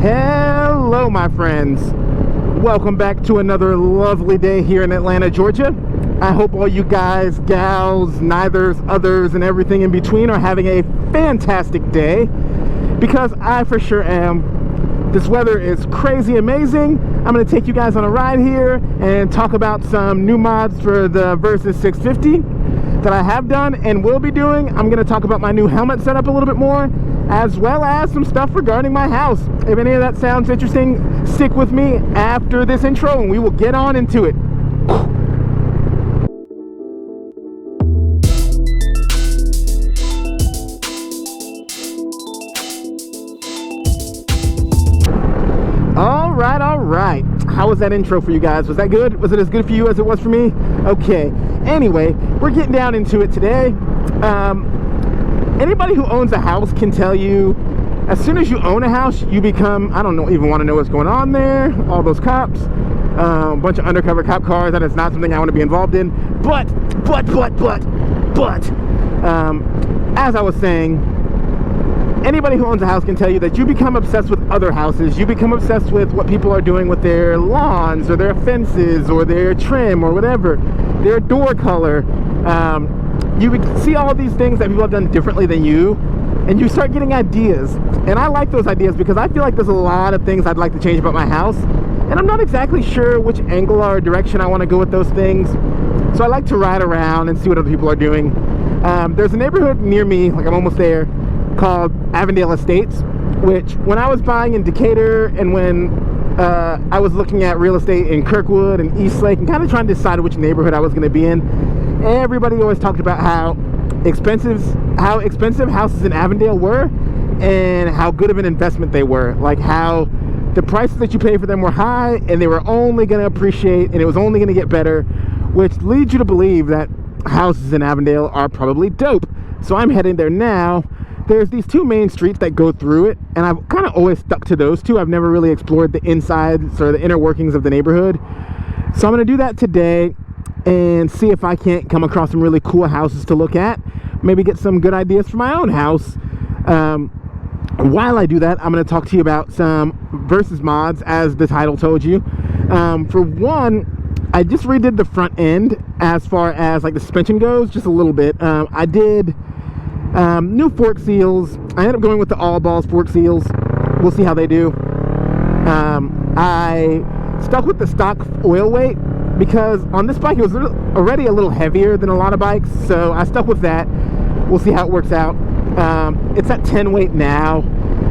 Hello, my friends. Welcome back to another lovely day here in Atlanta, Georgia. I hope all you guys, gals, neithers, others, and everything in between are having a fantastic day, because I for sure am. This weather is crazy amazing. I'm going to take you guys on a ride here and talk about some new mods for the Versys 650 that I have done and will be doing. I'm going to talk about my new helmet setup a little bit more, as well as some stuff regarding my house. If any of that sounds interesting, stick with me after this intro and we will get on into it. All right. How was that intro for you guys? Was that good? Was it as good for you as it was for me? Okay. Anyway, we're getting down into it today. Anybody who owns a house can tell you, as soon as you own a house, you become, I don't know, even want to know what's going on there. All those cops, a bunch of undercover cop cars. That is not something I want to be involved in. But, as I was saying, anybody who owns a house can tell you that you become obsessed with other houses. You become obsessed with what people are doing with their lawns or their fences or their trim or whatever, their door color. You see all these things that people have done differently than you, and you start getting ideas. And I like those ideas because I feel like there's a lot of things I'd like to change about my house, and I'm not exactly sure which angle or direction I want to go with those things. So I like to ride around and see what other people are doing. There's a neighborhood near me, like I'm almost there, called Avondale Estates, which when I was buying in Decatur and when I was looking at real estate in Kirkwood and Eastlake and kind of trying to decide which neighborhood I was going to be in, everybody always talked about how expensive houses in Avondale were and how good of an investment they were. Like how the prices that you pay for them were high and they were only going to appreciate and it was only going to get better, which leads you to believe that houses in Avondale are probably dope. So I'm heading there now. There's these two main streets that go through it, and I've kind of always stuck to those two. I've never really explored the insides or the inner workings of the neighborhood. So I'm going to do that today and see if I can't come across some really cool houses to look at. Maybe get some good ideas for my own house. While I do that, I'm going to talk to you about some Versys mods, as the title told you. For one, I just redid the front end as far as like the suspension goes, just a little bit. I did new fork seals. I ended up going with the all balls fork seals. We'll see how they do. I stuck with the stock oil weight because on this bike it was already a little heavier than a lot of bikes, so I stuck with that. We'll see how it works out. It's at 10 weight now.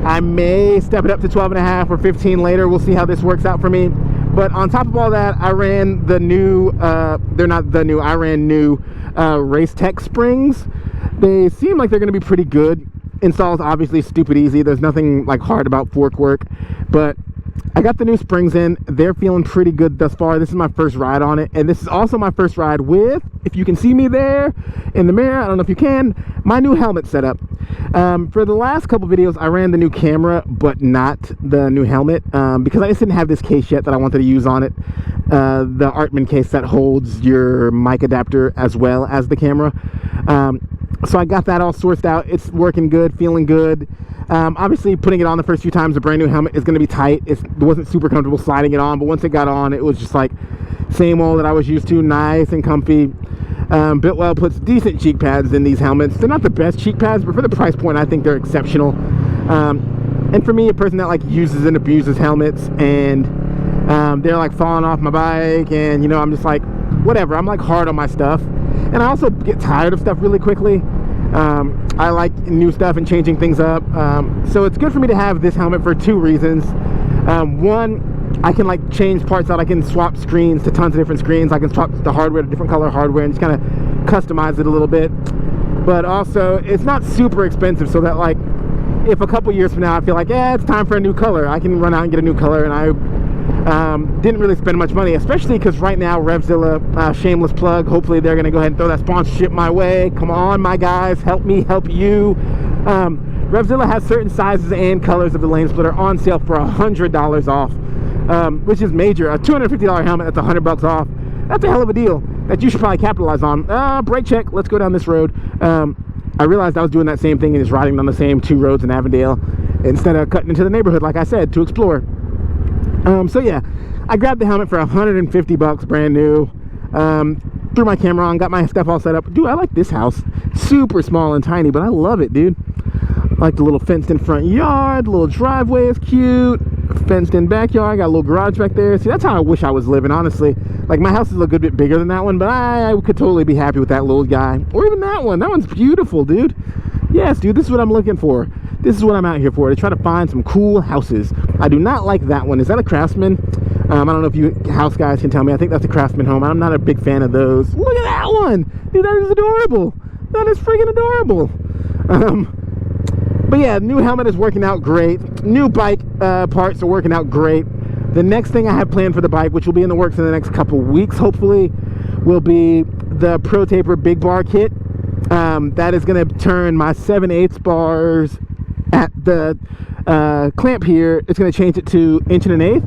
I may step it up to 12.5 or 15 later. We'll see how this works out for me. But on top of all that, I ran the new I ran new Race Tech springs. They seem like they're going to be pretty good. Installs obviously stupid easy. There's nothing like hard about fork work, but I got the new springs in. They're feeling pretty good thus far. This is my first ride on it, and this is also my first ride with, if you can see me there in the mirror, I don't know if you can, my new helmet setup. For the last couple videos, I ran the new camera, but not the new helmet, because I just didn't have this case yet that I wanted to use on it. The Artman case that holds your mic adapter as well as the camera. So I got that all sourced out. It's working good, feeling good. Obviously, putting it on the first few times, a brand new helmet is going to be tight. It wasn't super comfortable sliding it on, but once it got on, it was just like same old that I was used to, nice and comfy. Biltwell puts decent cheek pads in these helmets. They're not the best cheek pads, but for the price point, I think they're exceptional. And for me, a person that like uses and abuses helmets, and they're like falling off my bike, and you know, I'm just like, whatever. I'm like hard on my stuff. And I also get tired of stuff really quickly. I like new stuff and changing things up. So it's good for me to have this helmet for two reasons. One, I can like change parts out. I can swap screens to tons of different screens. I can swap the hardware to different color hardware and just kind of customize it a little bit. But also, it's not super expensive, so that like, if a couple years from now I feel like, yeah, it's time for a new color, I can run out and get a new color. And I didn't really spend much money, especially because right now Revzilla, shameless plug, hopefully they're gonna go ahead and throw that sponsorship my way. Come on, my guys, help me help you. Revzilla has certain sizes and colors of the Lanesplitter on sale for $100 off, which is major. A $250 helmet, that's $100 off. That's a hell of a deal that you should probably capitalize on. Brake check, let's go down this road. I realized I was doing that same thing and just riding on the same 2 roads in Avondale instead of cutting into the neighborhood, like I said, to explore. So yeah, I grabbed the helmet for 150 bucks, brand new. Threw my camera on, got my stuff all set up. Dude, I like this house. Super small and tiny, but I love it, dude. I like the little fenced in front yard, the little driveway is cute, fenced in backyard, got a little garage back there. See, that's how I wish I was living, honestly. Like, my house is a good bit bigger than that one, but I could totally be happy with that little guy. Or even that one. That one's beautiful, dude. Yes, dude, this is what I'm looking for. This is what I'm out here for, to try to find some cool houses. I do not like that one. Is that a Craftsman? I don't know if you house guys can tell me. I think that's a Craftsman home. I'm not a big fan of those. Look at that one. Dude, that is adorable. That is freaking adorable. But yeah, new helmet is working out great. New bike parts are working out great. The next thing I have planned for the bike, which will be in the works in the next couple weeks, hopefully, will be the Pro Taper Big Bar Kit. That is going to turn my 7/8 bars at the clamp here. It's going to change it to 1 1/8.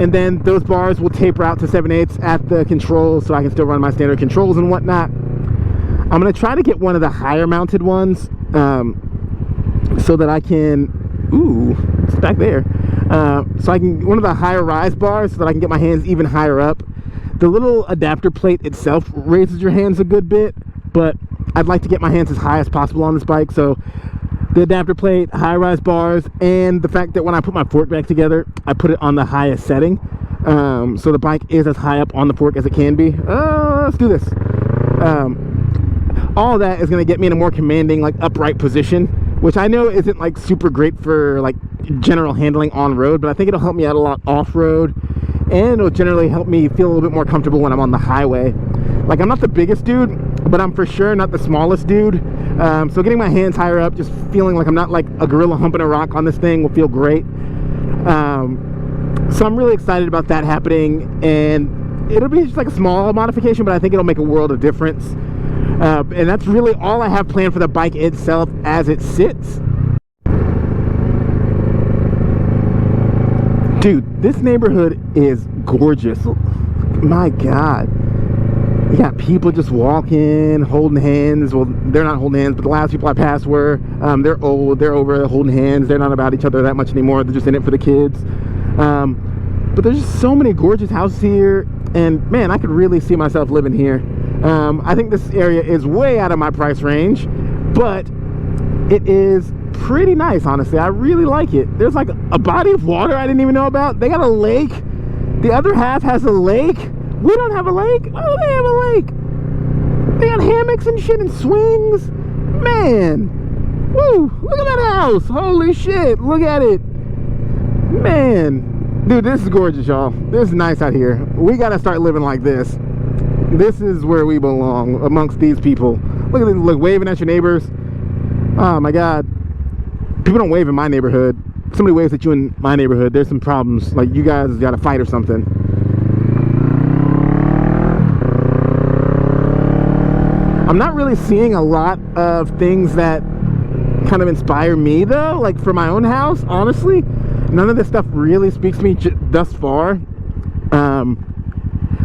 And then those bars will taper out to 7/8 at the controls, so I can still run my standard controls and whatnot. I'm going to try to get one of the higher mounted ones, so that I can, ooh, it's back there. So I can, one of the higher rise bars, so that I can get my hands even higher up. The little adapter plate itself raises your hands a good bit, but I'd like to get my hands as high as possible on this bike. So the adapter plate, high rise bars, and the fact that when I put my fork back together, I put it on the highest setting, so the bike is as high up on the fork as it can be. Let's do this. All that is going to get me in a more commanding, like, upright position, which I know isn't like super great for like general handling on road, but I think it'll help me out a lot off road, and it'll generally help me feel a little bit more comfortable when I'm on the highway. Like, I'm not the biggest dude, but I'm for sure not the smallest dude. So getting my hands higher up, just feeling like I'm not like a gorilla humping a rock on this thing, will feel great. So I'm really excited about that happening, and it'll be just like a small modification, but I think it'll make a world of difference. And that's really all I have planned for the bike itself as it sits. Dude, this neighborhood is gorgeous. My God. You got people just walking, holding hands. Well, they're not holding hands, but the last people I passed were. They're old, they're over holding hands. They're not about each other that much anymore. They're just in it for the kids. But there's just so many gorgeous houses here. And man, I could really see myself living here. I think this area is way out of my price range, but it is pretty nice, honestly. I really like it. There's like a body of water I didn't even know about. They got a lake. The other half has a lake. We don't have a lake. Oh, they have a lake. They got hammocks and shit and swings. Man. Woo. Look at that house. Holy shit. Look at it. Man. Dude, this is gorgeous, y'all. This is nice out here. We got to start living like this. This is where we belong, amongst these people. Look at this, look, waving at your neighbors. Oh my God. People don't wave in my neighborhood. If somebody waves at you in my neighborhood, there's some problems. Like, you guys got to fight or something. I'm not really seeing a lot of things that kind of inspire me, though, like for my own house, honestly. None of this stuff really speaks to me thus far.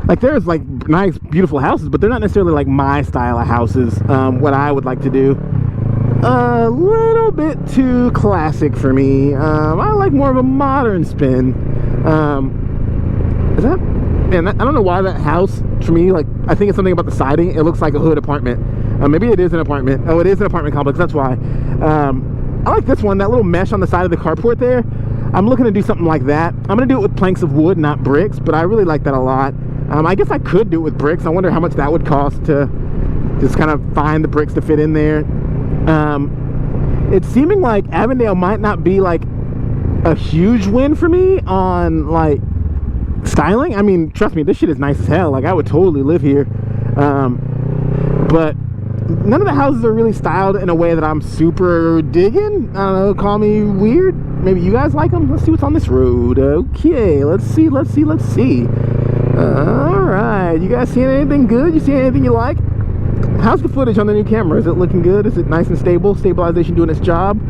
Like, there's like nice, beautiful houses, but they're not necessarily like my style of houses. What I would like to do, a little bit too classic for me. I like more of a modern spin. Is that, man, I don't know why that house, for me, like, I think it's something about the siding. It looks like a hood apartment. Maybe it is an apartment. Oh, it is an apartment complex, that's why. I like this one, that little mesh on the side of the carport there. I'm looking to do something like that. I'm gonna do it with planks of wood, not bricks, but I really like that a lot. I guess I could do it with bricks. I wonder how much that would cost to just kind of find the bricks to fit in there. It's seeming like Avondale might not be like a huge win for me on like styling. I mean, trust me, this shit is nice as hell. Like, I would totally live here. But none of the houses are really styled in a way that I'm super digging. I don't know, call me weird. Maybe you guys like them. Let's see what's on this road. Okay, let's see. Alright, you guys seeing anything good? You seeing anything you like? How's the footage on the new camera? Is it looking good? Is it nice and stable? Stabilization doing its job?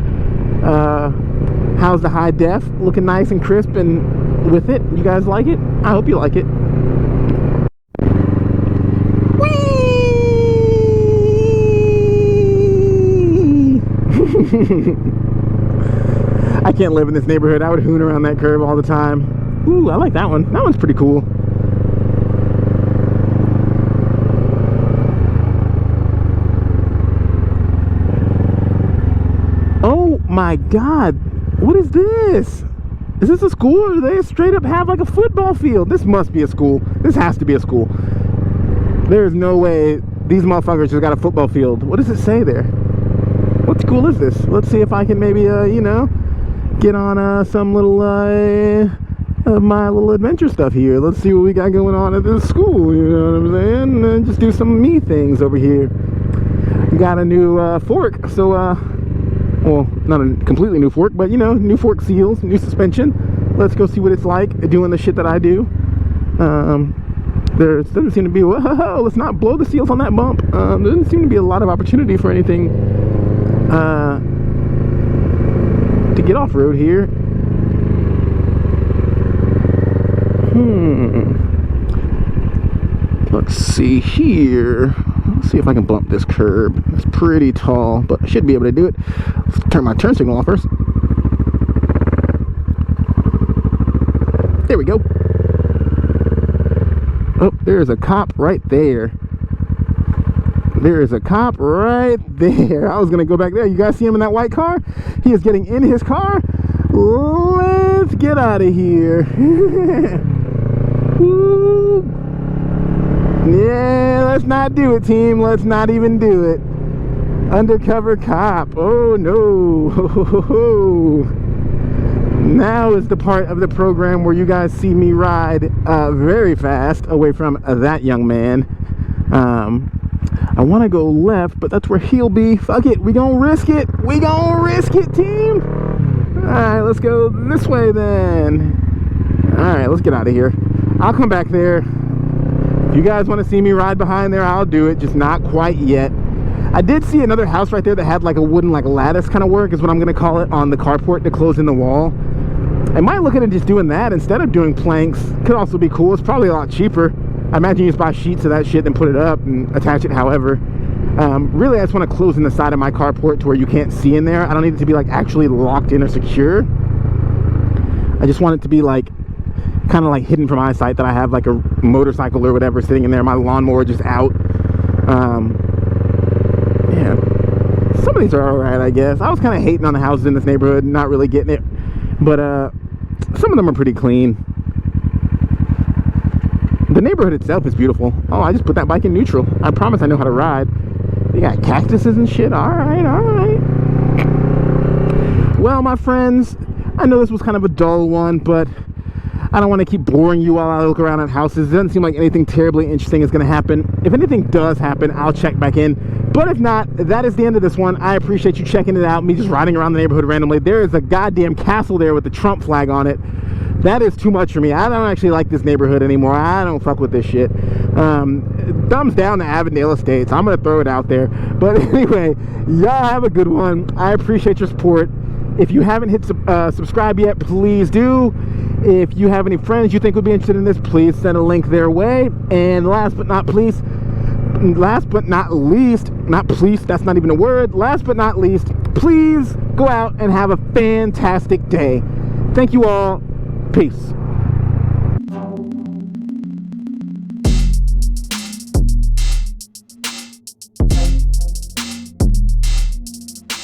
How's the high def? Looking nice and crisp and with it? You guys like it? I hope you like it. Whee! I can't live in this neighborhood. I would hoon around that curve all the time. Ooh, I like that one. That one's pretty cool. Oh my God. What is this? Is this a school, or do they straight up have like a football field? This must be a school. This has to be a school. There's no way these motherfuckers just got a football field. What does it say there? What school is this? Let's see if I can maybe, you know, get on some little of my little adventure stuff here. Let's see what we got going on at this school. You know what I'm saying? And just do some me things over here. Got a new fork, so well, not a completely new fork, but you know, new fork seals, new suspension. Let's go see what it's like doing the shit that I do. There doesn't seem to be, whoa, let's not blow the seals on that bump. There doesn't seem to be a lot of opportunity for anything to get off-road here. Let's see here. Let's see if I can bump this curb. It's pretty tall, but I should be able to do it. Let's turn my turn signal off first. There we go. Oh, there's a cop right there. There is a cop right there. I was gonna go back there. You guys see him in that white car? He is getting in his car. Let's get out of here. Woo. Yeah, let's not do it, team. Let's not even do it. Undercover cop. Oh no. Now is the part of the program where you guys see me ride very fast away from that young man. I want to go left, but that's where he'll be. Fuck it, we gonna risk it. We gonna risk it, team. Alright, let's go this way then. Alright, let's get out of here. I'll come back there. If you guys want to see me ride behind there, I'll do it, just not quite yet. I did see another house right there that had like a wooden like lattice kind of work, is what I'm going to call it, on the carport to close in the wall. I might look at just doing that instead of doing planks. Could also be cool. It's probably a lot cheaper. I imagine you just buy sheets of that shit and put it up and attach it however. Really, I just want to close in the side of my carport to where you can't see in there. I don't need it to be like actually locked in or secure. I just want it to be like kind of like hidden from eyesight, that I have like a motorcycle or whatever sitting in there, my lawnmower just out. Yeah, some of these are all right, I guess. I was kind of hating on the houses in this neighborhood, not really getting it, but some of them are pretty clean. The neighborhood itself is beautiful. Oh, I just put that bike in neutral. I promise I know how to ride. You got cactuses and shit. All right, all right. Well, my friends, I know this was kind of a dull one, but I don't want to keep boring you while I look around at houses. It doesn't seem like anything terribly interesting is going to happen. If anything does happen, I'll check back in. But if not, that is the end of this one. I appreciate you checking it out, me just riding around the neighborhood randomly. There is a goddamn castle there with the Trump flag on it. That is too much for me. I don't actually like this neighborhood anymore. I don't fuck with this shit. Thumbs down to Avondale Estates. I'm going to throw it out there. But anyway, y'all have a good one. I appreciate your support. If you haven't hit subscribe yet, please do. If you have any friends you think would be interested in this, please send a link their way. And last but not least, that's not even a word. Last but not least, please go out and have a fantastic day. Thank you all. Peace.